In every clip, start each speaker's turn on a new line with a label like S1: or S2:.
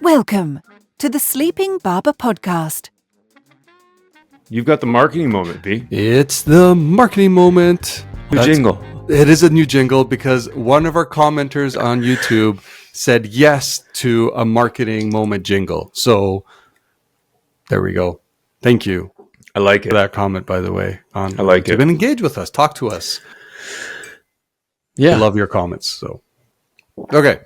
S1: Welcome to the Sleeping Barber podcast.
S2: You've got the marketing moment, B.
S3: It's the marketing moment.
S2: New jingle.
S3: It is a new jingle because one of our commenters on YouTube said yes to a marketing moment jingle. So there we go. Thank you.
S2: I like it.
S3: For that comment, by the way. I
S2: like it.
S3: And engage with us. Talk to us.
S2: Yeah.
S3: I love your comments. So, okay.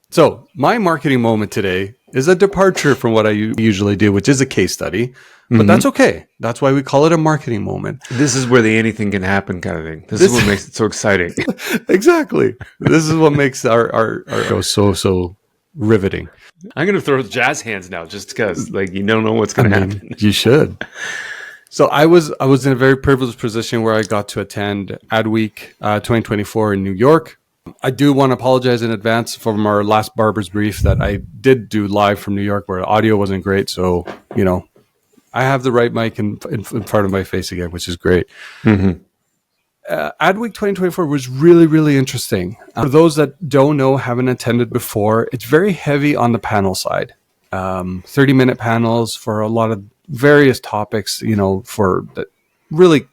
S3: So my marketing moment today is a departure from what I usually do, which is a case study. But that's okay. That's why we call it a marketing moment.
S2: This is where the anything can happen kind of thing. This is what makes it so exciting.
S3: Exactly. This is what makes our show so riveting.
S2: I'm going to throw jazz hands now just because you don't know what's going to happen.
S3: You should. So I was in a very privileged position where I got to attend Adweek 2024 in New York. I do want to apologize in advance from our last Barber's brief that I did do live from New York where audio wasn't great. So, I have the right mic in front of my face again, which is great. Mm-hmm. Adweek 2024 was really, really interesting. For those that don't know, haven't attended before, it's very heavy on the panel side. 30-minute panels for a lot of various topics, for that really,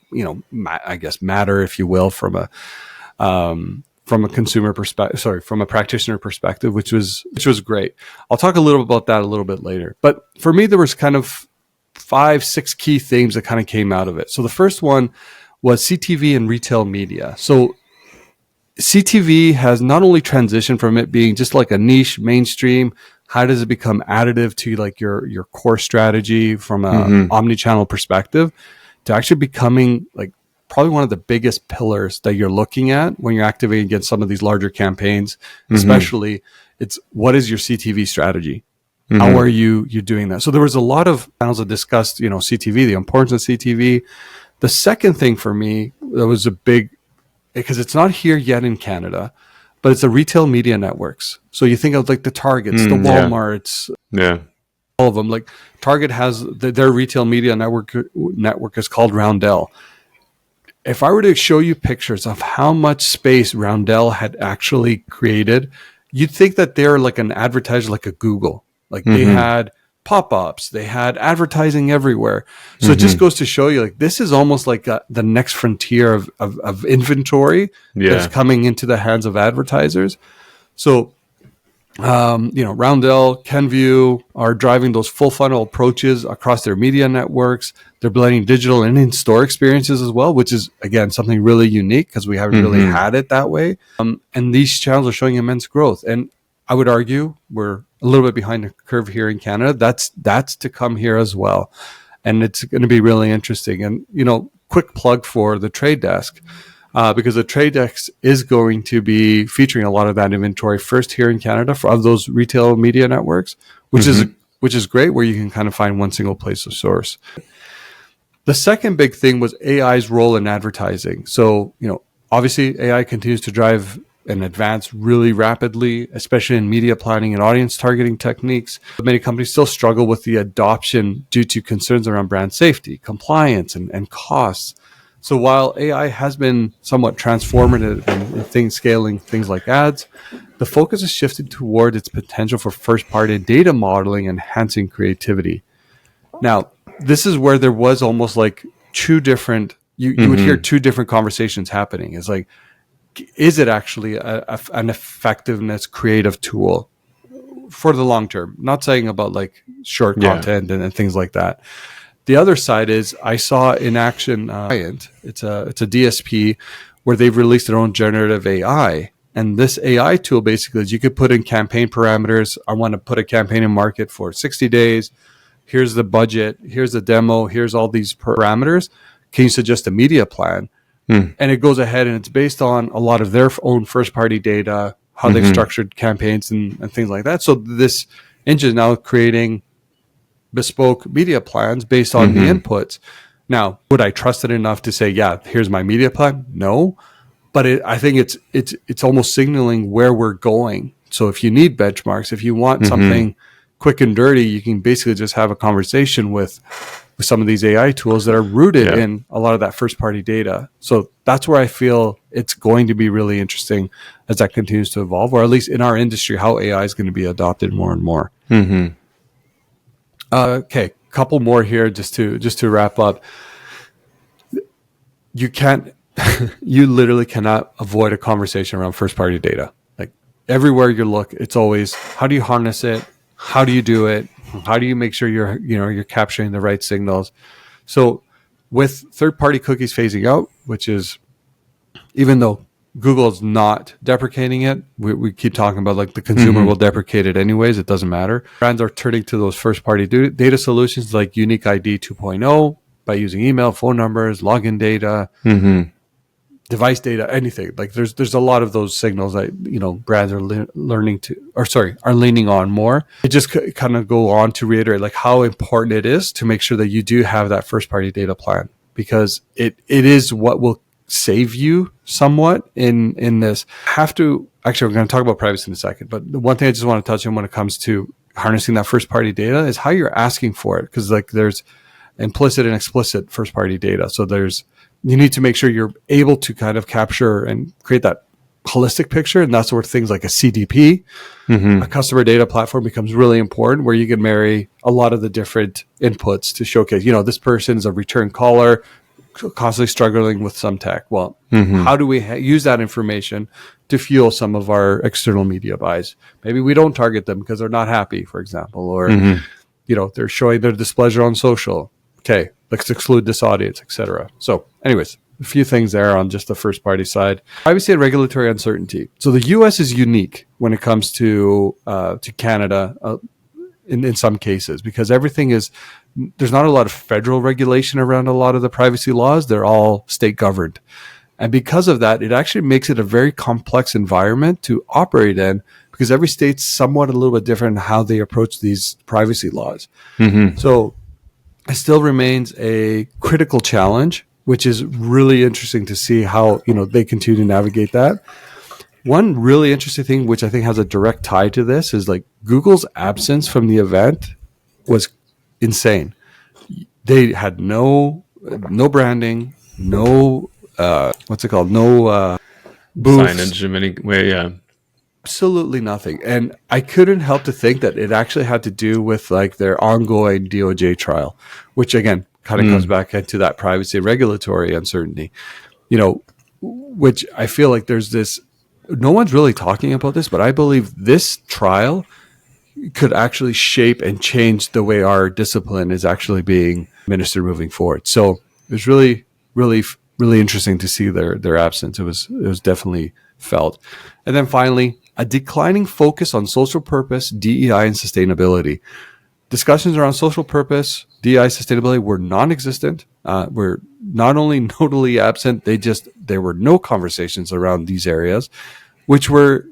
S3: I guess matter, if you will, from a consumer perspective, from a practitioner perspective, which was great. I'll talk a little about that a little bit later. But for me, there was kind of 5-6 key themes that kind of came out of it. So the first one was CTV and Retail Media. So CTV has not only transitioned from it being just like a niche mainstream, how does it become additive to like your core strategy from a omni-channel perspective, to actually becoming like probably one of the biggest pillars that you're looking at when you're activating against some of these larger campaigns, especially it's what is your CTV strategy? How are you doing that? So there was a lot of panels that discussed, CTV, the importance of CTV. The second thing for me that was a big, because it's not here yet in Canada, but it's the retail media networks. So you think of like the Targets, the Walmarts, all of them. Like Target has their retail media network is called Roundel. If I were to show you pictures of how much space Roundel had actually created, you'd think that they're like an advertiser, like a Google. Like they had pop-ups, they had advertising everywhere. So it just goes to show you, like, this is almost like the next frontier of inventory that's coming into the hands of advertisers. So, Roundel, Kenvu are driving those full funnel approaches across their media networks. They're blending digital and in-store experiences as well, which is, again, something really unique because we haven't really had it that way. And these channels are showing immense growth. And I would argue we're a little bit behind the curve here in Canada. That's to come here as well. And it's going to be really interesting. And, quick plug for the trade desk, because the trade desk is going to be featuring a lot of that inventory first here in Canada of those retail media networks, which is great, where you can kind of find one single place of source. The second big thing was AI's role in advertising. So, obviously AI continues to drive and advance really rapidly, especially in media planning and audience targeting techniques. Many companies still struggle with the adoption due to concerns around brand safety, compliance, and costs. So while AI has been somewhat transformative in scaling things like ads, the focus has shifted toward its potential for first-party data modeling, enhancing creativity. Now, this is where there was almost like two different, you would hear two different conversations happening. It's like, is it actually an effectiveness creative tool for the long term? Not saying about like short content and things like that. The other side is I saw in action, it's a DSP where they've released their own generative AI. And this AI tool basically is you could put in campaign parameters. I want to put a campaign in market for 60 days. Here's the budget. Here's the demo. Here's all these parameters. Can you suggest a media plan? And it goes ahead and it's based on a lot of their own first-party data, how they've structured campaigns and things like that. So this engine is now creating bespoke media plans based on the inputs. Now, would I trust it enough to say, yeah, here's my media plan? No. But I think it's almost signaling where we're going. So if you need benchmarks, if you want something quick and dirty, you can basically just have a conversation with some of these AI tools that are rooted in a lot of that first party data. So that's where I feel it's going to be really interesting as that continues to evolve, or at least in our industry, how AI is going to be adopted more and more.
S2: Mm-hmm.
S3: Okay, couple more here just to wrap up. You can't, you literally cannot avoid a conversation around first party data. Like everywhere you look, it's always, how do you harness it? How do you do it? How do you make sure you're capturing the right signals? So with third-party cookies phasing out, which is, even though Google's not deprecating it, we keep talking about like the consumer will deprecate it anyways. It doesn't matter. Brands are turning to those first-party data solutions like Unique ID 2.0 by using email, phone numbers, login data, device data, anything. Like there's a lot of those signals that brands are are leaning on more. It just kind of go on to reiterate like how important it is to make sure that you do have that first party data plan, because it is what will save you somewhat in this. Actually, we're going to talk about privacy in a second, but the one thing I just want to touch on when it comes to harnessing that first party data is how you're asking for it, because like there's implicit and explicit first party data. So you need to make sure you're able to kind of capture and create that holistic picture. And that's where things like a CDP, a customer data platform, becomes really important, where you can marry a lot of the different inputs to showcase, this person is a return caller, constantly struggling with some tech. Well, how do we use that information to fuel some of our external media buys? Maybe we don't target them because they're not happy, for example, or, they're showing their displeasure on social. Okay, let's exclude this audience, etc. So anyways, a few things there on just the first party side. Privacy and regulatory uncertainty. So the US is unique when it comes to Canada in some cases, because there's not a lot of federal regulation around a lot of the privacy laws. They're all state governed. And because of that, it actually makes it a very complex environment to operate in, because every state's somewhat a little bit different in how they approach these privacy laws. So it still remains a critical challenge, which is really interesting to see how, they continue to navigate that. One really interesting thing, which I think has a direct tie to this, is like Google's absence from the event was insane. They had no branding, no, what's it called? No booths.
S2: Signage in any way, yeah.
S3: Absolutely nothing. And I couldn't help to think that it actually had to do with like their ongoing DOJ trial, which again kind of comes back into that privacy and regulatory uncertainty, which I feel like there's this, no one's really talking about this, but I believe this trial could actually shape and change the way our discipline is actually being administered moving forward. So it was really, really, really interesting to see their absence. It was definitely felt. And then finally, a declining focus on social purpose, DEI, and sustainability. Discussions around social purpose, DEI, sustainability were non-existent. Were not only notably absent, there were no conversations around these areas, which were,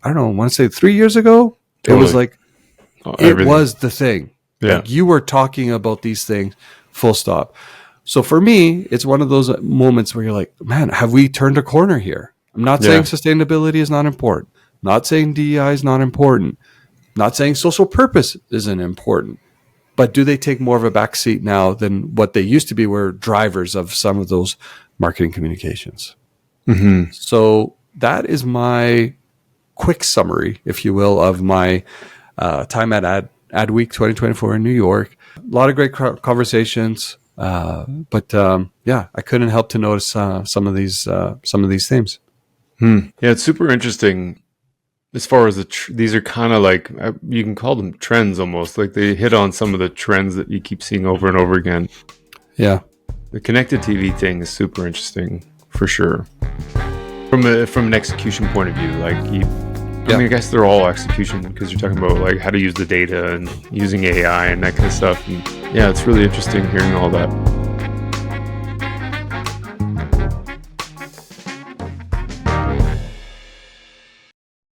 S3: I want to say 3 years ago, totally. It was like, it was the thing.
S2: Yeah.
S3: Like you were talking about these things, full stop. So for me, it's one of those moments where you're like, man, have we turned a corner here? I'm not saying sustainability is not important. Not saying DEI is not important. Not saying social purpose isn't important. But do they take more of a backseat now than what they used to be, were drivers of some of those marketing communications? So that is my quick summary, if you will, of my time at Adweek 2024 in New York. A lot of great conversations. But I couldn't help to notice some of these themes.
S2: Yeah, it's super interesting as far as these are kind of like, you can call them trends almost. Like they hit on some of the trends that you keep seeing over and over again.
S3: Yeah.
S2: The connected TV thing is super interesting for sure. From an execution point of view, like I guess they're all execution, because you're talking about like how to use the data and using AI and that kind of stuff. And yeah, it's really interesting hearing all that.